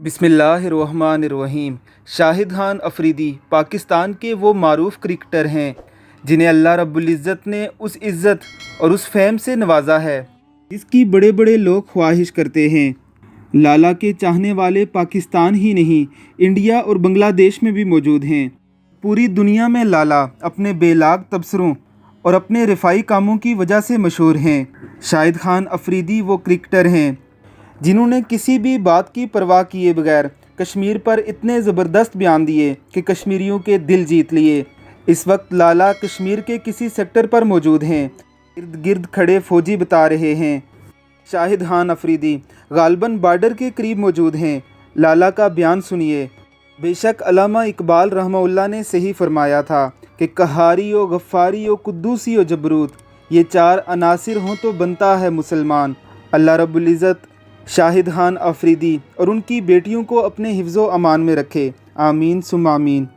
बिस्मिल्लाहिर्रहमानिर्रहीम। शाहिद खान अफरीदी पाकिस्तान के वो मारूफ क्रिकेटर हैं जिन्हें अल्लाह रब्बुल इज़्ज़त ने उस इज़्ज़त और उस फ़ेम से नवाजा है जिसकी बड़े बड़े लोग ख्वाहिश करते हैं। लाला के चाहने वाले पाकिस्तान ही नहीं, इंडिया और बांग्लादेश में भी मौजूद हैं। पूरी दुनिया में लाला अपने बेलाग तबसरों और अपने रिफाई कामों की वजह से मशहूर हैं। शाहिद खान अफरीदी वो क्रिकेटर हैं जिन्होंने किसी भी बात की परवाह किए बगैर कश्मीर पर इतने ज़बरदस्त बयान दिए कि कश्मीरियों के दिल जीत लिए। इस वक्त लाला कश्मीर के किसी सेक्टर पर मौजूद हैं। इर्द गिर्द खड़े फ़ौजी बता रहे हैं शाहिद खान अफरीदी गालबन बॉर्डर के करीब मौजूद हैं। लाला का बयान सुनिए। बेशक अल्लामा इकबाल रहमहुल्लाह ने सही फरमाया था कि कहारी ओ गफ़ारी ओ कुद्दूसी ओ जबरूत, ये चार अनासिर हों तो बनता है मुसलमान। अल्लाह रब्बुल इज़्ज़त शाहिद खान अफरीदी और उनकी बेटियों को अपने हिफ्ज़ो अमान में रखे। आमीन सुम्मा आमीन।